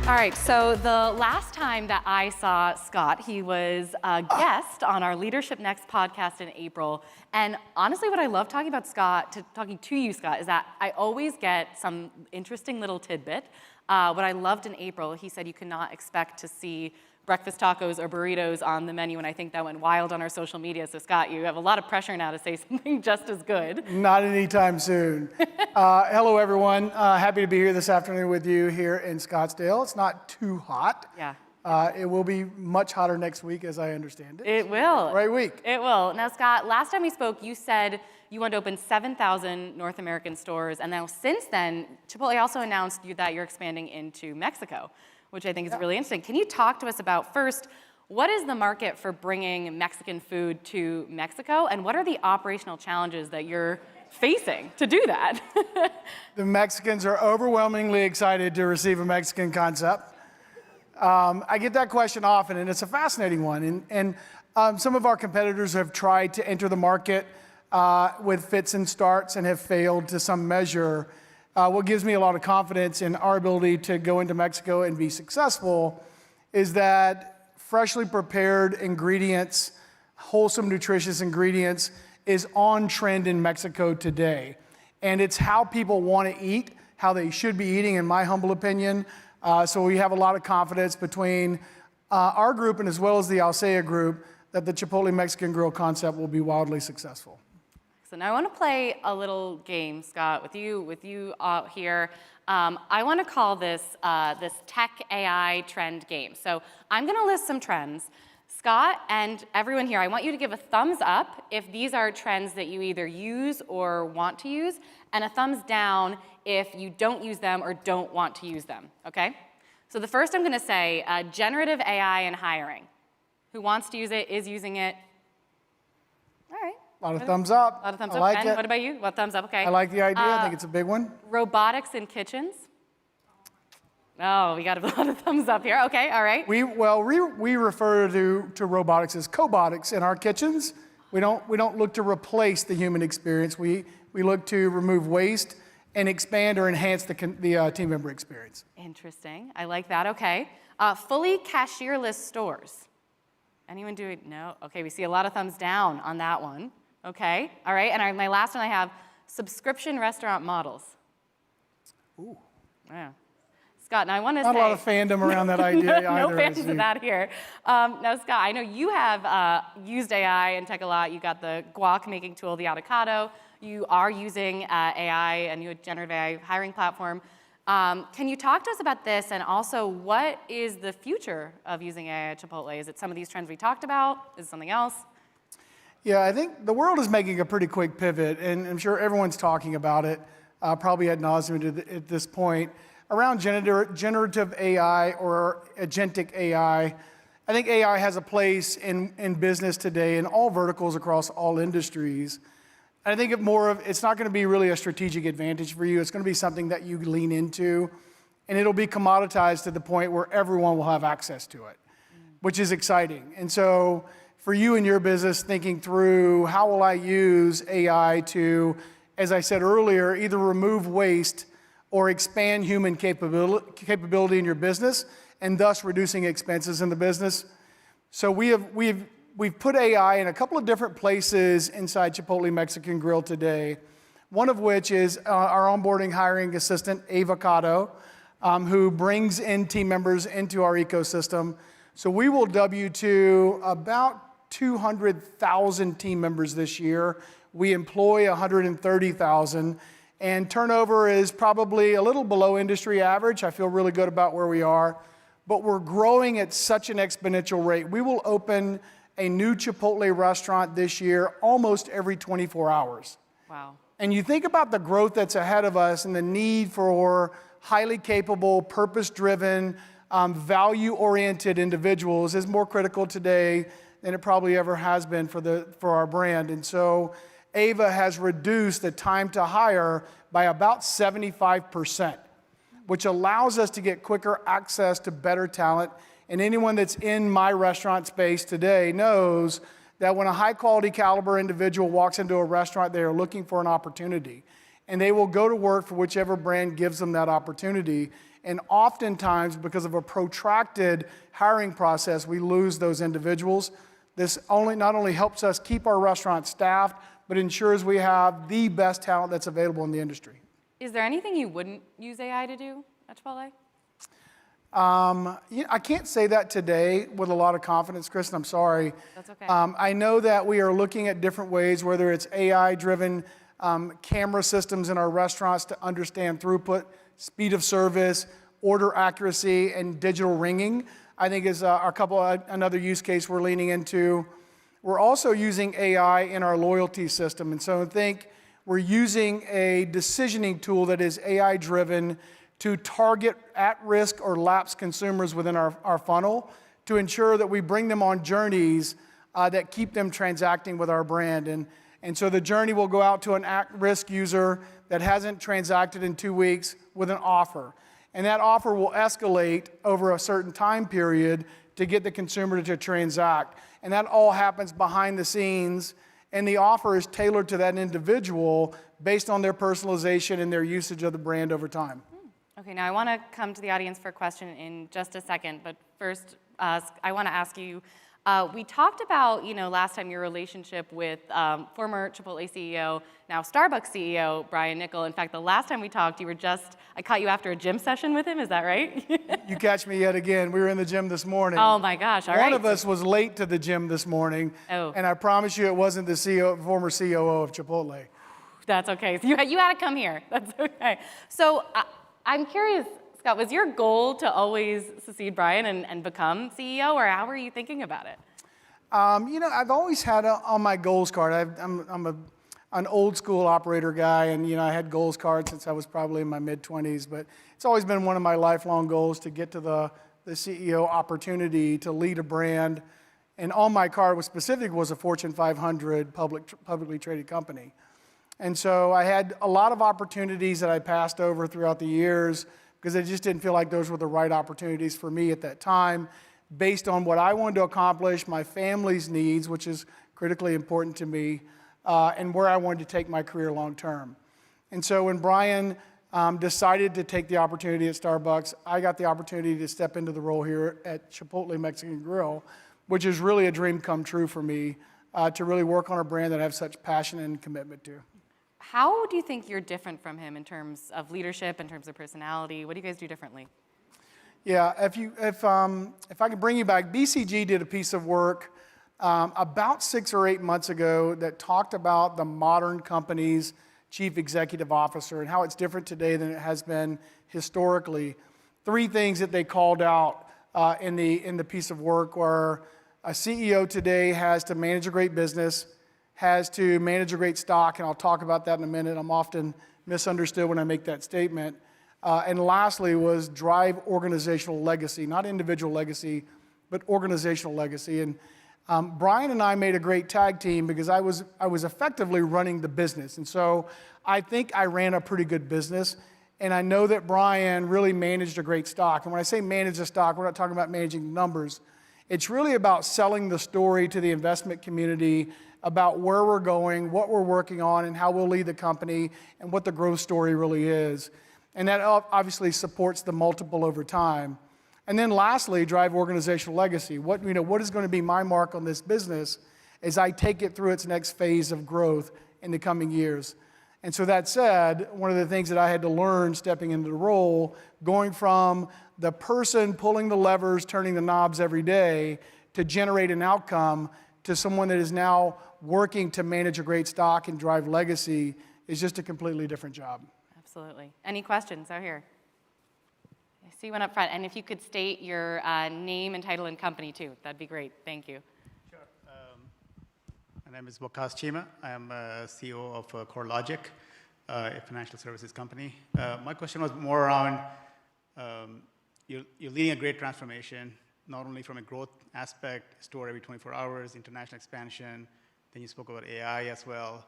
All right, so the last time that I saw Scott, he was a guest on our Leadership Next podcast in April. And honestly, what I love talking to you, Scott, is that I always get some interesting little tidbit. What I loved in April, he said you cannot expect to see breakfast tacos or burritos on the menu, and I think that went wild on our social media. So Scott, you have a lot of pressure now to say something just as good. Not anytime soon. Hello, everyone. Happy to be here this afternoon with you here in Scottsdale. It's not too hot. Yeah. It will be much hotter next week, as I understand it. It will. Right week. It will. Now, Scott, last time we spoke, you said you want to open 7,000 North American stores, and now since then, Chipotle also announced that you're expanding into Mexico, which I think is really interesting. Can you talk to us about, first, what is the market for bringing Mexican food to Mexico, and what are the operational challenges that you're facing to do that? The Mexicans are overwhelmingly excited to receive a Mexican concept. I get that question often, and it's a fascinating one. And some of our competitors have tried to enter the market with fits and starts and have failed to some measure. What gives me a lot of confidence in our ability to go into Mexico and be successful is that freshly prepared ingredients, wholesome, nutritious ingredients, is on trend in Mexico today. And it's how people want to eat, how they should be eating, in my humble opinion. So we have a lot of confidence between our group and as well as the Alsea group that the Chipotle Mexican Grill concept will be wildly successful. So now I want to play a little game, Scott, with you out here. I want to call this tech AI trend game. So I'm going to list some trends. Scott and everyone here, I want you to give a thumbs up if these are trends that you either use or want to use, and a thumbs down if you don't use them or don't want to use them, okay? So the first I'm going to say, generative AI in hiring. Who wants to use it, is using it? All right. A lot of thumbs up. A lot of thumbs I up. like Ben, it. what about you? What thumbs up? Okay. I like the idea. I think it's a big one. Robotics in kitchens. Oh, we got a lot of thumbs up here. Okay, all right. We refer to robotics as cobotics in our kitchens. We don't look to replace the human experience. We look to remove waste and expand or enhance the team member experience. Interesting. I like that. Okay. Fully cashierless stores. Anyone doing? No. Okay. We see a lot of thumbs down on that one. Okay. All right. And my last one I have subscription restaurant models. Ooh. Yeah. Scott, now I want to say... Not a lot of fandom around that idea either. No fans of that here. Now, Scott, I know you have used AI and tech a lot. You got the guac making tool, the Autocado. You are using AI, a new generative AI hiring platform. Can you talk to us about this, and also what is the future of using AI at Chipotle? Is it some of these trends we talked about? Is it something else? Yeah, I think the world is making a pretty quick pivot, and I'm sure everyone's talking about it, probably ad nauseum at this point, around generative AI or agentic AI. I think AI has a place in business today in all verticals across all industries. I think it's not going to be really a strategic advantage for you. It's going to be something that you lean into, and it'll be commoditized to the point where everyone will have access to it, which is exciting. And so for you and your business, thinking through how will I use AI to, as I said earlier, either remove waste or expand human capability in your business, and thus reducing expenses in the business. So we've put AI in a couple of different places inside Chipotle Mexican Grill today, one of which is our onboarding hiring assistant, Avocado, who brings in team members into our ecosystem. So we will W-2 about 200,000 team members this year. We employ 130,000. And turnover is probably a little below industry average. I feel really good about where we are. But we're growing at such an exponential rate. We will open a new Chipotle restaurant this year almost every 24 hours. Wow. And you think about the growth that's ahead of us and the need for highly capable, purpose-driven, value-oriented individuals is more critical today than it probably ever has been for our brand. And so Ava has reduced the time to hire by about 75%, which allows us to get quicker access to better talent. And anyone that's in my restaurant space today knows that when a high quality caliber individual walks into a restaurant, they are looking for an opportunity. And they will go to work for whichever brand gives them that opportunity. And oftentimes, because of a protracted hiring process, we lose those individuals. This not only helps us keep our restaurant staffed, but ensures we have the best talent that's available in the industry. Is there anything you wouldn't use AI to do at Chipotle? I can't say that today with a lot of confidence, Kristin, I'm sorry. That's okay. I know that we are looking at different ways, whether it's AI-driven camera systems in our restaurants to understand throughput, speed of service, order accuracy, and digital ringing, I think is another use case we're leaning into. We're also using AI in our loyalty system. And so I think we're using a decisioning tool that is AI-driven to target at-risk or lapsed consumers within our funnel to ensure that we bring them on journeys that keep them transacting with our brand. And so the journey will go out to an at-risk user that hasn't transacted in 2 weeks with an offer. And that offer will escalate over a certain time period to get the consumer to transact. And that all happens behind the scenes, and the offer is tailored to that individual based on their personalization and their usage of the brand over time. Okay, now I want to come to the audience for a question in just a second, but first I want to ask you, we talked about, last time your relationship with former Chipotle CEO, now Starbucks CEO, Brian Niccol. In fact, the last time we talked, I caught you after a gym session with him, is that right? You catch me yet again. We were in the gym this morning. Oh my gosh, all right. One of us was late to the gym this morning, and I promise you it wasn't the former COO of Chipotle. That's okay. So you had to come here. That's okay. So I'm curious, Scott, was your goal to always succeed Brian and become CEO, or how were you thinking about it? I've always had on my goals card, I'm an old school operator guy, and I had goals cards since I was probably in my mid-20s, but it's always been one of my lifelong goals to get to the CEO opportunity to lead a brand. And on my card was a Fortune 500 publicly traded company. And so I had a lot of opportunities that I passed over throughout the years because I just didn't feel like those were the right opportunities for me at that time, based on what I wanted to accomplish, my family's needs, which is critically important to me, and where I wanted to take my career long term. And so when Brian decided to take the opportunity at Starbucks, I got the opportunity to step into the role here at Chipotle Mexican Grill, which is really a dream come true for me, to really work on a brand that I have such passion and commitment to. How do you think you're different from him in terms of leadership, in terms of personality? What do you guys do differently? Yeah, if I could bring you back, BCG did a piece of work about 6 or 8 months ago that talked about the modern company's chief executive officer and how it's different today than it has been historically. 3 things that they called out in the piece of work were a CEO today has to manage a great business, has to manage a great stock, and I'll talk about that in a minute. I'm often misunderstood when I make that statement. And lastly was drive organizational legacy, not individual legacy, but organizational legacy. And Brian and I made a great tag team because I was effectively running the business. And so I think I ran a pretty good business. And I know that Brian really managed a great stock. And when I say manage a stock, we're not talking about managing numbers. It's really about selling the story to the investment community about where we're going, what we're working on, and how we'll lead the company, and what the growth story really is. And that obviously supports the multiple over time. And then lastly, drive organizational legacy. What is going to be my mark on this business as I take it through its next phase of growth in the coming years. And so that said, one of the things that I had to learn stepping into the role, going from the person pulling the levers, turning the knobs every day to generate an outcome, to someone that is now working to manage a great stock and drive legacy, is just a completely different job. Absolutely. Any questions out here? I see one up front. And if you could state your name and title and company too, that'd be great. Thank you. Sure. My name is Waqas Chima. I am CEO of CoreLogic, a financial services company. My question was more around you're leading a great transformation, not only from a growth aspect, store every 24 hours, international expansion, then you spoke about AI as well.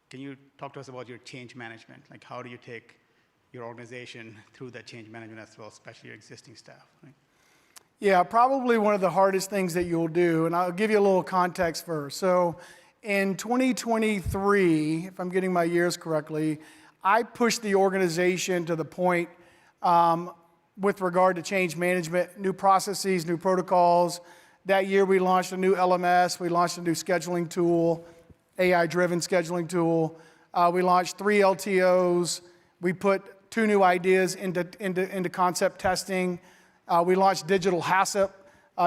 Can you talk to us about your change management? Like, how do you take your organization through that change management as well, especially your existing staff? Right? Yeah, probably one of the hardest things that you'll do, and I'll give you a little context first. So in 2023, if I'm getting my years correctly, I pushed the organization to the point with regard to change management, new processes, new protocols. That year we launched a new LMS, we launched a new scheduling tool, AI-driven scheduling tool. We launched 3 LTOs. We put 2 new ideas into concept testing. We launched digital HACCP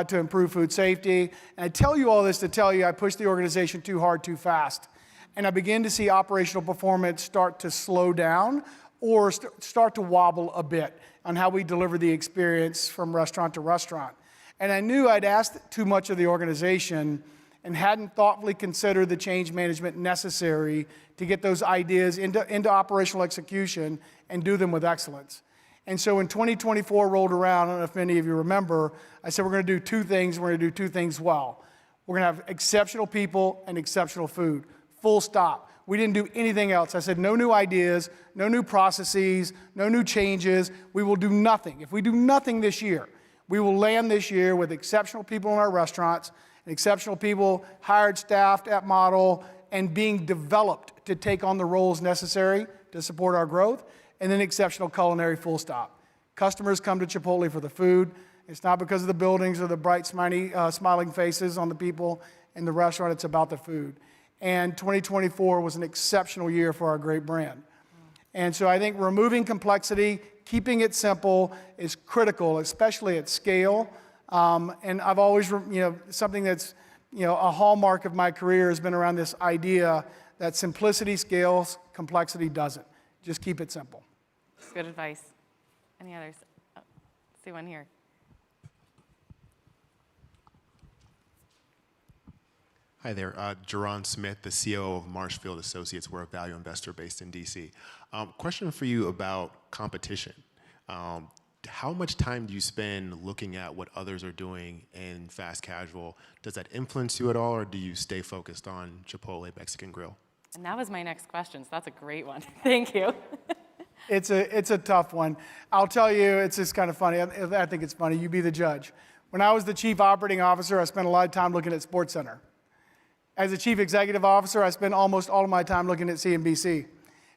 to improve food safety. And I tell you all this to tell you I pushed the organization too hard, too fast. And I began to see operational performance start to slow down or start to wobble a bit on how we deliver the experience from restaurant to restaurant. And I knew I'd asked too much of the organization and hadn't thoughtfully considered the change management necessary to get those ideas into operational execution and do them with excellence. And so when 2024 rolled around, I don't know if many of you remember, I said we're going to do 2 things, we're going to do 2 things well. We're going to have exceptional people and exceptional food, full stop. We didn't do anything else. I said no new ideas, no new processes, no new changes. We will do nothing. If we do nothing this year, we will land this year with exceptional people in our restaurants, and exceptional people hired, staffed at model, and being developed to take on the roles necessary to support our growth, and then exceptional culinary, full stop. Customers come to Chipotle for the food. It's not because of the buildings or the bright, smiling faces on the people in the restaurant. It's about the food. And 2024 was an exceptional year for our great brand. And so I think removing complexity, keeping it simple is critical, especially at scale. And I've always, something that's, a hallmark of my career has been around this idea that simplicity scales, complexity doesn't. Just keep it simple. That's good advice. Any others? Oh, see one here. Hi there, Jerron Smith, the COO of Marshfield Associates. We're a value investor based in DC. Question for you about competition. How much time do you spend looking at what others are doing in fast casual? Does that influence you at all, or do you stay focused on Chipotle Mexican Grill? And that was my next question, so that's a great one. Thank you. It's a tough one. I'll tell you, it's just kind of funny. I think it's funny. You be the judge. When I was the chief operating officer, I spent a lot of time looking at SportsCenter. As a chief executive officer, I spent almost all of my time looking at CNBC,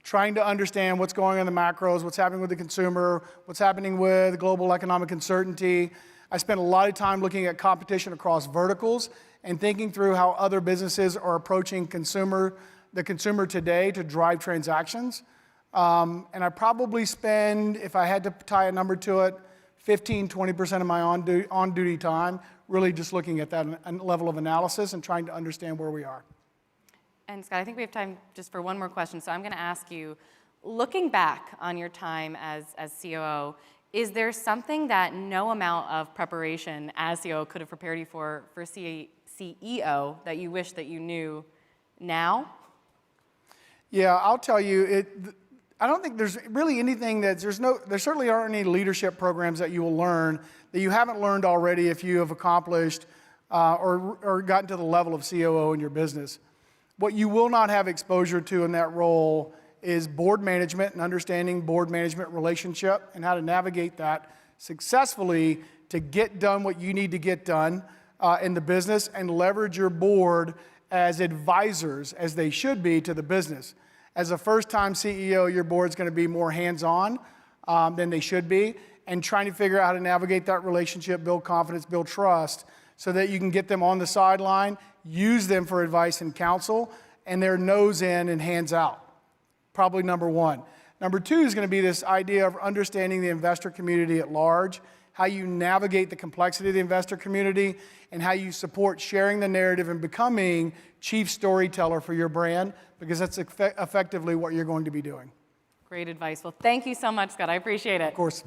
trying to understand what's going on in the macros, what's happening with the consumer, what's happening with global economic uncertainty. I spent a lot of time looking at competition across verticals and thinking through how other businesses are approaching the consumer today to drive transactions. And I probably spend, if I had to tie a number to it, 15-20% of my on-duty time really just looking at that level of analysis and trying to understand where we are. And Scott, I think we have time just for one more question. So I'm going to ask you, looking back on your time as COO, is there something that no amount of preparation as COO could have prepared you for CEO that you wish that you knew now? Yeah, I'll tell you, I don't think there's really anything there certainly aren't any leadership programs that you will learn that you haven't learned already if you have accomplished or gotten to the level of COO in your business. What you will not have exposure to in that role is board management and understanding board management relationship and how to navigate that successfully to get done what you need to get done in the business and leverage your board as advisors, as they should be, to the business. As a first-time CEO, your board's going to be more hands-on than they should be, and trying to figure out how to navigate that relationship, build confidence, build trust, so that you can get them on the sideline, use them for advice and counsel, and they're nose in and hands out. Probably number one. Number two is going to be this idea of understanding the investor community at large, how you navigate the complexity of the investor community, and how you support sharing the narrative and becoming chief storyteller for your brand, because that's effectively what you're going to be doing. Great advice. Well, thank you so much, Scott. I appreciate it. Of course.